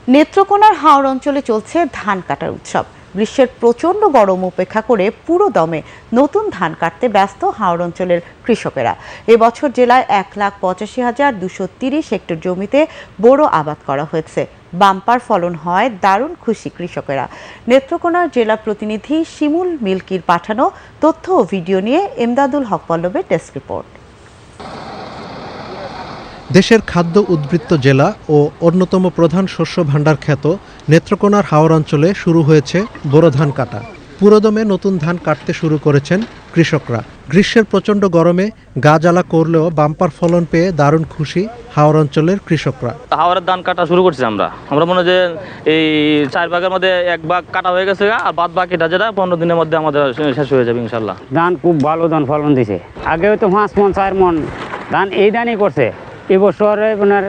নেত্রকোনার হাওর অঞ্চলে চলছে ধান কাটার উৎসব। গ্রীষ্মের প্রচণ্ড গরম উপেক্ষা করে পুরো দমে নতুন ধান কাটতে ব্যস্ত হাওর অঞ্চলের কৃষকেরা। এবছর জেলায় 1,85,230 হেক্টর জমিতে বোরো আবাদ করা হয়েছে। বাম্পার ফলন হয়, দারুণ খুশি কৃষকেরা। নেত্রকোনার জেলা প্রতিনিধি শিমুল মিল্কির পাঠানো তথ্য ও ভিডিও নিয়ে এমদাদুল হক পল্লবের ডেস্ক রিপোর্ট। দেশের খাদ্য উদ্বৃত্ত জেলা ও অন্যতম প্রধান শস্য ভাণ্ডার খ্যাত নেত্রকোনার হাওর অঞ্চলে শুরু হয়েছে বোরো ধান কাটা। পুরোদমে নতুন ধান কাটতে শুরু করেছেন কৃষকরা। গ্রীষ্মের প্রচণ্ড গরমে গা জ্বালা করলেও বাম্পার ফলন পেয়ে দারুণ খুশি হাওর অঞ্চলের কৃষকরা। হাওরের ধান কাটা শুরু করছি আমরা মনে হয় যে এই 4 ভাগের মধ্যে 1 ভাগ কাটা হয়ে গেছে, আর বাদ বাকিটা যেটা 15 দিনের মধ্যে আমাদের শেষ হয়ে যাবে ইনশাল্লাহ। ধান খুব ভালো ধান ফলন দিছে। আগে হয়তো 5 মন 4 মন ধান এই ধানই করছে। এবছরে আপনার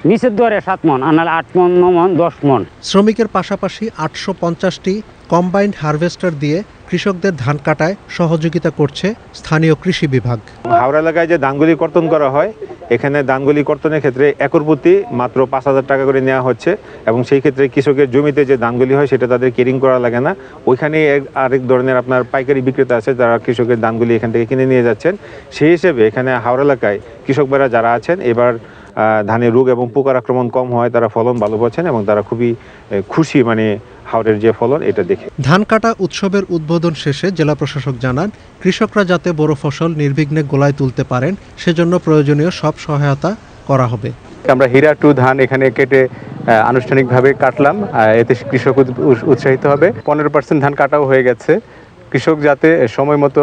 নিচের দরে 7 মন, আনাল 8 মন 9 মন 10 মন। শ্রমিকের পাশাপাশি 850টি কম্বাইন্ড হারভেস্টার দিয়ে কৃষকদের ধান কাটায় সহযোগিতা করছে স্থানীয় কৃষি বিভাগ। হাওড়া এলাকায় যে ধানগুলি কর্তন করা হয়, এখানে ধানগুলি কর্তনের ক্ষেত্রে একর প্রতি মাত্র 5,000 টাকা করে নেওয়া হচ্ছে, এবং সেই ক্ষেত্রে কৃষকের জমিতে যে ধানগুলি হয় সেটা তাদের কেরিং করা লাগে না। ওইখানে আরেক ধরনের আপনার পাইকারি বিক্রেতা আছে যারা কৃষকের ধানগুলি এখান থেকে কিনে নিয়ে যাচ্ছেন। সেই হিসেবে এখানে হাওড়া এলাকায় কৃষক ভাইরা যারা আছেন, এবার ধানের রোগ এবং পোকার আক্রমণ কম হয়, তারা ফলন ভালো পাচ্ছেন এবং তারা খুবই খুশি হাওরের যে ফলন এটা দেখে। ধান কাটা উৎসবের উদ্বোধন শেষে জেলা প্রশাসক জানান, কৃষকরা যাতে বড় ফসল নির্বিঘ্নে গোলায় তুলতে পারেন সেজন্য প্রয়োজনীয় সব সহায়তা করা হবে। আমরা হীরা 2 ধান এখানে কেটে আনুষ্ঠানিকভাবে কাটলাম, এতে কৃষক উৎসাহিত হবে। 15% ধান কাটাও হয়ে গেছে। কৃষক যাতে সময় মতো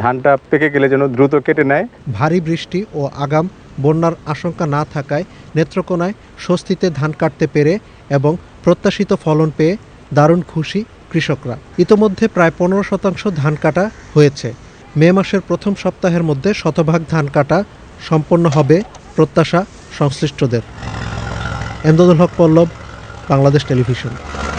ধানটা পেকে গেলে যেন দ্রুত কেটে নেয়। ভারী বৃষ্টি ও আগাম বন্যার আশঙ্কা না থাকায় নেত্রকোনায় স্বস্তিতে ধান কাটতে পেরে এবং প্রত্যাশিত ফলন পেয়ে দারুণ খুশি কৃষকরা। ইতোমধ্যে প্রায় 15% ধান কাটা হয়েছে। মে মাসের প্রথম সপ্তাহের মধ্যে শতভাগ ধান কাটা সম্পন্ন হবে প্রত্যাশা সংশ্লিষ্টদের। এমদাদুল হক পল্লব, বাংলাদেশ টেলিভিশন।